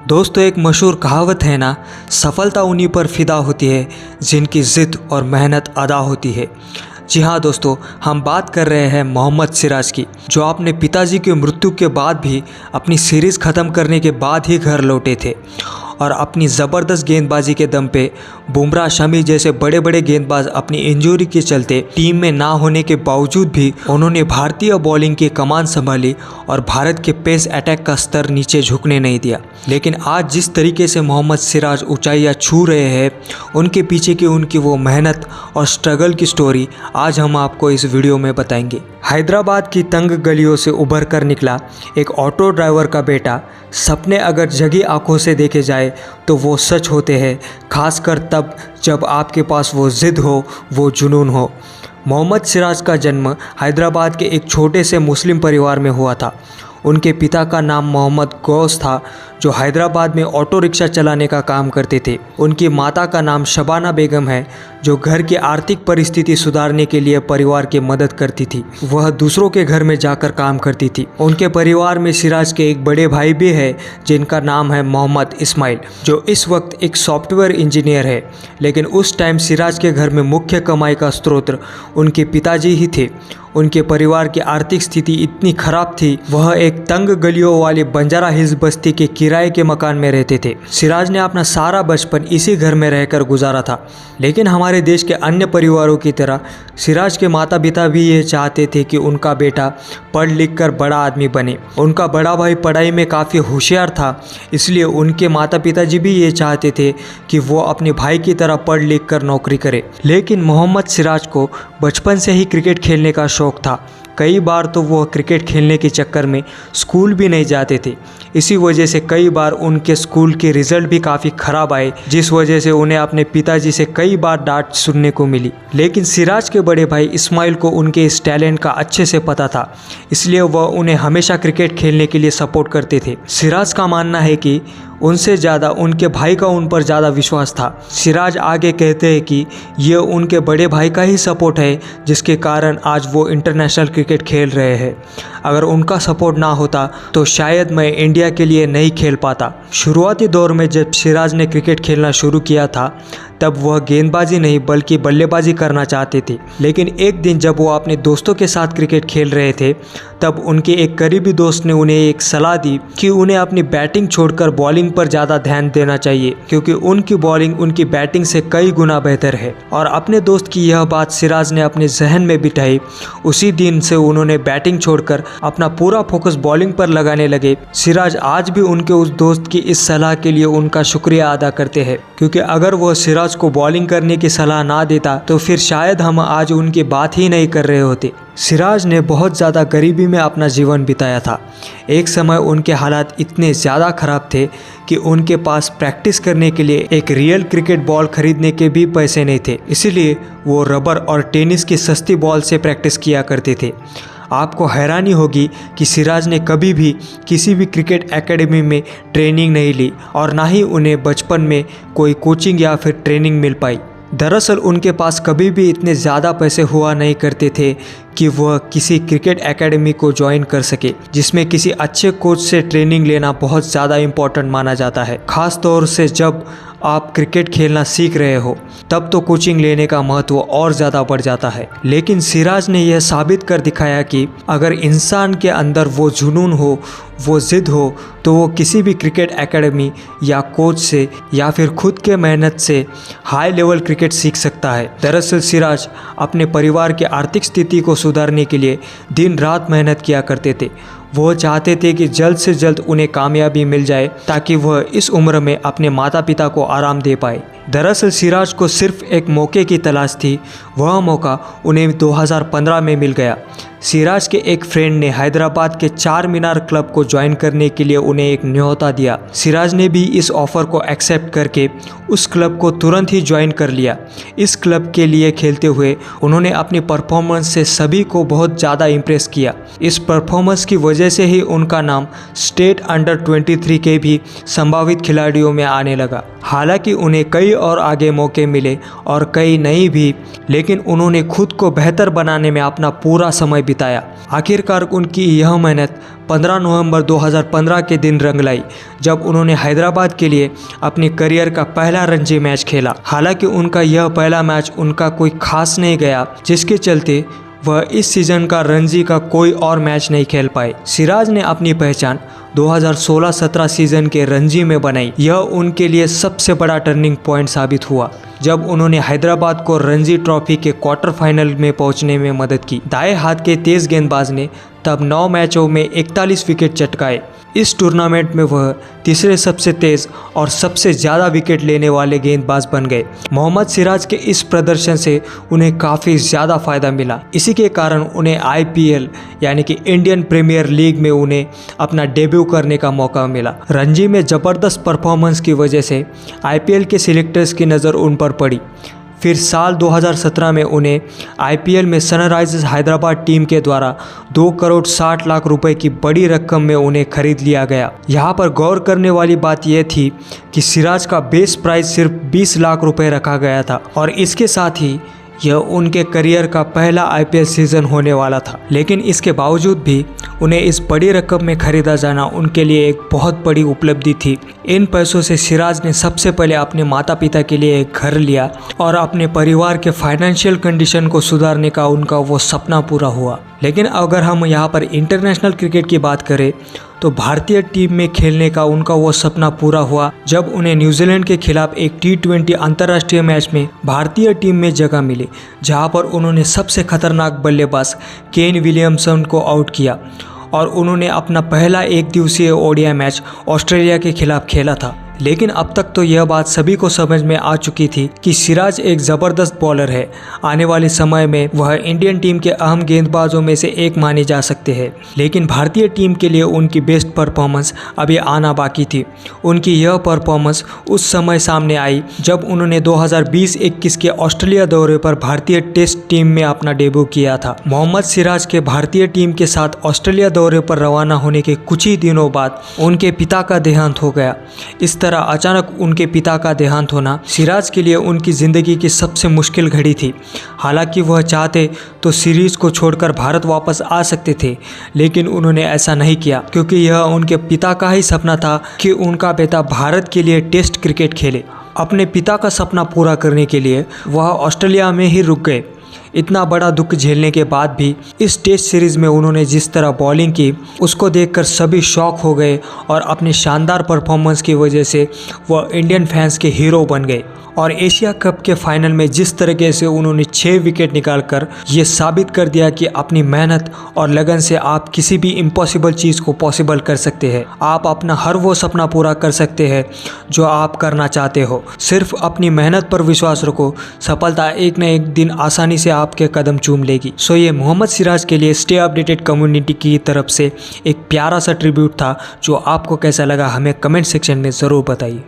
दोस्तों, एक मशहूर कहावत है ना, सफलता उन्हीं पर फिदा होती है जिनकी ज़िद और मेहनत अदा होती है। जी हाँ दोस्तों, हम बात कर रहे हैं मोहम्मद सिराज की, जो अपने पिताजी की मृत्यु के बाद भी अपनी सीरीज़ ख़त्म करने के बाद ही घर लौटे थे और अपनी ज़बरदस्त गेंदबाजी के दम पे बुमराह, शमी जैसे बड़े बड़े गेंदबाज अपनी इंजरी के चलते टीम में ना होने के बावजूद भी उन्होंने भारतीय बॉलिंग की कमान संभाली और भारत के पेस अटैक का स्तर नीचे झुकने नहीं दिया। लेकिन आज जिस तरीके से मोहम्मद सिराज ऊंचाइयां छू रहे हैं, उनके पीछे की उनकी वो मेहनत और स्ट्रगल की स्टोरी आज हम आपको इस वीडियो में बताएंगे। हैदराबाद की तंग गलियों से उभर कर निकला एक ऑटो ड्राइवर का बेटा, सपने अगर जगी आंखों से देखे जाए तो वो सच होते हैं, खासकर तब जब आपके पास वो ज़िद हो, वो जुनून हो। मोहम्मद सिराज का जन्म हैदराबाद के एक छोटे से मुस्लिम परिवार में हुआ था। उनके पिता का नाम मोहम्मद गौस था, जो हैदराबाद में ऑटो रिक्शा चलाने का काम करते थे। उनकी माता का नाम शबाना बेगम है, जो घर की आर्थिक परिस्थिति सुधारने के लिए परिवार की मदद करती थी। वह दूसरों के घर में जाकर काम करती थी। उनके परिवार में सिराज के एक बड़े भाई भी है, जिनका नाम है मोहम्मद इस्माइल, जो इस वक्त एक सॉफ्टवेयर इंजीनियर है। लेकिन उस टाइम सिराज के घर में मुख्य कमाई का स्रोत उनके पिताजी ही थे। उनके परिवार की आर्थिक स्थिति इतनी खराब थी, वह एक तंग गलियों वाली बंजारा हिल्स बस्ती के किराए के मकान में रहते थे। सिराज ने अपना सारा बचपन इसी घर में रहकर गुजारा था। लेकिन हमारे देश के अन्य परिवारों की तरह सिराज के माता पिता भी ये चाहते थे कि उनका बेटा पढ़ लिख कर बड़ा आदमी बने। उनका बड़ा भाई पढ़ाई में काफ़ी होशियार था, इसलिए उनके माता पिताजी भी ये चाहते थे कि वो अपने भाई की तरह पढ़ लिख कर नौकरी करे। लेकिन मोहम्मद सिराज को बचपन से ही क्रिकेट खेलने का शौक़ था। कई बार तो वह क्रिकेट खेलने के चक्कर में स्कूल भी नहीं जाते थे। इसी वजह से कई बार उनके स्कूल के रिज़ल्ट भी काफ़ी ख़राब आए, जिस वजह से उन्हें अपने पिताजी से कई बार डांट सुनने को मिली। लेकिन सिराज के बड़े भाई इस्माइल को उनके इस टैलेंट का अच्छे से पता था, इसलिए वह उन्हें हमेशा क्रिकेट खेलने के लिए सपोर्ट करते थे। सिराज का मानना है कि उनसे ज़्यादा उनके भाई का उन पर ज़्यादा विश्वास था। सिराज आगे कहते हैं कि ये उनके बड़े भाई का ही सपोर्ट है, जिसके कारण आज वो इंटरनेशनल क्रिकेट खेल रहे हैं। अगर उनका सपोर्ट ना होता तो शायद मैं इंडिया के लिए नहीं खेल पाता। शुरुआती दौर में जब सिराज ने क्रिकेट खेलना शुरू किया था, तब वह गेंदबाजी नहीं बल्कि बल्लेबाजी करना चाहते थे। लेकिन एक दिन जब वो अपने दोस्तों के साथ क्रिकेट खेल रहे थे, तब उनके एक करीबी दोस्त ने उन्हें एक सलाह दी कि उन्हें अपनी बैटिंग छोड़कर बॉलिंग पर ज़्यादा ध्यान देना चाहिए, क्योंकि उनकी बॉलिंग उनकी बैटिंग से कई गुना बेहतर है। और अपने दोस्त की यह बात सिराज ने अपने जहन में बिठाई। उसी दिन से उन्होंने बैटिंग छोड़कर अपना पूरा फोकस बॉलिंग पर लगाने लगे। सिराज आज भी उनके उस दोस्त की इस सलाह के लिए उनका शुक्रिया अदा करते हैं, क्योंकि अगर वह सिराज को बॉलिंग करने की सलाह ना देता तो फिर शायद हम आज उनकी बात ही नहीं कर रहे होते। सिराज ने बहुत ज़्यादा गरीबी में अपना जीवन बिताया था। एक समय उनके हालात इतने ज़्यादा ख़राब थे कि उनके पास प्रैक्टिस करने के लिए एक रियल क्रिकेट बॉल खरीदने के भी पैसे नहीं थे। इसीलिए वो रबर और टेनिस की सस्ती बॉल से प्रैक्टिस किया करते थे। आपको हैरानी होगी कि सिराज ने कभी भी किसी भी क्रिकेट एकेडमी में ट्रेनिंग नहीं ली और ना ही उन्हें बचपन में कोई कोचिंग या फिर ट्रेनिंग मिल पाई। दरअसल उनके पास कभी भी इतने ज़्यादा पैसे हुआ नहीं करते थे कि वह किसी क्रिकेट एकेडमी को ज्वाइन कर सके, जिसमें किसी अच्छे कोच से ट्रेनिंग लेना बहुत ज़्यादा इम्पॉर्टेंट माना जाता है। ख़ास तौर से जब आप क्रिकेट खेलना सीख रहे हो, तब तो कोचिंग लेने का महत्व और ज़्यादा बढ़ जाता है। लेकिन सिराज ने यह साबित कर दिखाया कि अगर इंसान के अंदर वो जुनून हो, वो ज़िद हो, तो वो किसी भी क्रिकेट एकेडमी या कोच से या फिर खुद के मेहनत से हाई लेवल क्रिकेट सीख सकता है। दरअसल सिराज अपने परिवार की आर्थिक स्थिति को सुधारने के लिए दिन रात मेहनत किया करते थे। वो चाहते थे कि जल्द से जल्द उन्हें कामयाबी मिल जाए, ताकि वह इस उम्र में अपने माता पिता को आराम दे पाए। दरअसल सिराज को सिर्फ एक मौके की तलाश थी। वह मौका उन्हें 2015 में मिल गया। सिराज के एक फ्रेंड ने हैदराबाद के चार मीनार क्लब को ज्वाइन करने के लिए उन्हें एक न्योता दिया। सिराज ने भी इस ऑफ़र को एक्सेप्ट करके उस क्लब को तुरंत ही ज्वाइन कर लिया। इस क्लब के लिए खेलते हुए उन्होंने अपनी परफॉर्मेंस से सभी को बहुत ज़्यादा इम्प्रेस किया। इस परफॉर्मेंस की वजह से ही उनका नाम स्टेट अंडर 23 के भी संभावित खिलाड़ियों में आने लगा। हालांकि उन्हें कई और आगे मौके मिले और कई नहीं भी, लेकिन लेकिन उन्होंने खुद को बेहतर बनाने में अपना पूरा समय बिताया। आखिरकार उनकी यह मेहनत 15 नवंबर 2015 के दिन रंग लाई, जब उन्होंने हैदराबाद के लिए अपने करियर का पहला रणजी मैच खेला। हालांकि उनका यह पहला मैच उनका कोई खास नहीं गया, जिसके चलते वह इस सीजन का रणजी का कोई और मैच नहीं खेल पाए। सिराज ने अपनी पहचान 2016-17 सीजन के रणजी में बनाई। यह उनके लिए सबसे बड़ा टर्निंग पॉइंट साबित हुआ, जब उन्होंने हैदराबाद को रणजी ट्रॉफी के क्वार्टर फाइनल में पहुंचने में मदद की। दाएं हाथ के तेज गेंदबाज ने तब 9 मैचों में 41 विकेट चटकाए। इस टूर्नामेंट में वह तीसरे सबसे तेज और सबसे ज़्यादा विकेट लेने वाले गेंदबाज बन गए। मोहम्मद सिराज के इस प्रदर्शन से उन्हें काफ़ी ज़्यादा फायदा मिला। इसी के कारण उन्हें IPL यानी कि इंडियन प्रीमियर लीग में उन्हें अपना डेब्यू करने का मौका मिला। रणजी में ज़बरदस्त परफॉर्मेंस की वजह से IPL के सिलेक्टर्स की नज़र उन पर पड़ी। फिर साल 2017 में उन्हें IPL में सनराइजर्स हैदराबाद टीम के द्वारा 2 करोड़ 60 लाख रुपए की बड़ी रकम में उन्हें खरीद लिया गया। यहाँ पर गौर करने वाली बात यह थी कि सिराज का बेस प्राइस सिर्फ 20 लाख रुपए रखा गया था और इसके साथ ही यह उनके करियर का पहला IPL सीजन होने वाला था। लेकिन इसके बावजूद भी उन्हें इस बड़ी रकम में खरीदा जाना उनके लिए एक बहुत बड़ी उपलब्धि थी। इन पैसों से सिराज ने सबसे पहले अपने माता पिता के लिए एक घर लिया और अपने परिवार के फाइनेंशियल कंडीशन को सुधारने का उनका वो सपना पूरा हुआ। लेकिन अगर हम यहाँ पर इंटरनेशनल क्रिकेट की बात करें तो भारतीय टीम में खेलने का उनका वो सपना पूरा हुआ, जब उन्हें न्यूजीलैंड के खिलाफ एक T20 अंतर्राष्ट्रीय मैच में भारतीय टीम में जगह मिली, जहां पर उन्होंने सबसे खतरनाक बल्लेबाज केन विलियमसन को आउट किया और उन्होंने अपना पहला एक दिवसीय ODI मैच ऑस्ट्रेलिया के खिलाफ खेला था। लेकिन अब तक तो यह बात सभी को समझ में आ चुकी थी कि सिराज एक ज़बरदस्त बॉलर है। आने वाले समय में वह इंडियन टीम के अहम गेंदबाजों में से एक माने जा सकते हैं। लेकिन भारतीय टीम के लिए उनकी बेस्ट परफॉर्मेंस अभी आना बाकी थी। उनकी यह परफॉर्मेंस उस समय सामने आई जब उन्होंने 2020-21 के ऑस्ट्रेलिया दौरे पर भारतीय टेस्ट टीम में अपना डेब्यू किया था। मोहम्मद सिराज के भारतीय टीम के साथ ऑस्ट्रेलिया दौरे पर रवाना होने के कुछ ही दिनों बाद उनके पिता का देहांत हो गया। इस तरह अचानक उनके पिता का देहांत होना सिराज के लिए उनकी ज़िंदगी की सबसे मुश्किल घड़ी थी। हालांकि वह चाहते तो सीरीज को छोड़कर भारत वापस आ सकते थे, लेकिन उन्होंने ऐसा नहीं किया, क्योंकि यह उनके पिता का ही सपना था कि उनका बेटा भारत के लिए टेस्ट क्रिकेट खेले। अपने पिता का सपना पूरा करने के लिए वह ऑस्ट्रेलिया में ही रुक गए। इतना बड़ा दुख झेलने के बाद भी इस टेस्ट सीरीज में उन्होंने जिस तरह बॉलिंग की, उसको देखकर सभी शॉक हो गए और अपने शानदार परफॉर्मेंस की वजह से वह इंडियन फैंस के हीरो बन गए। और एशिया कप के फाइनल में जिस तरीके से उन्होंने 6 विकेट निकालकर ये साबित कर दिया कि अपनी मेहनत और लगन से आप किसी भी इम्पॉसिबल चीज़ को पॉसिबल कर सकते हैं। आप अपना हर वो सपना पूरा कर सकते हैं जो आप करना चाहते हो। सिर्फ अपनी मेहनत पर विश्वास रखो, सफलता एक न एक दिन आसानी से आपके कदम चूम लेगी। सो ये मोहम्मद सिराज के लिए स्टे अपडेटेड कम्युनिटी की तरफ से एक प्यारा सा ट्रिब्यूट था। जो आपको कैसा लगा हमें कमेंट सेक्शन में ज़रूर बताइए।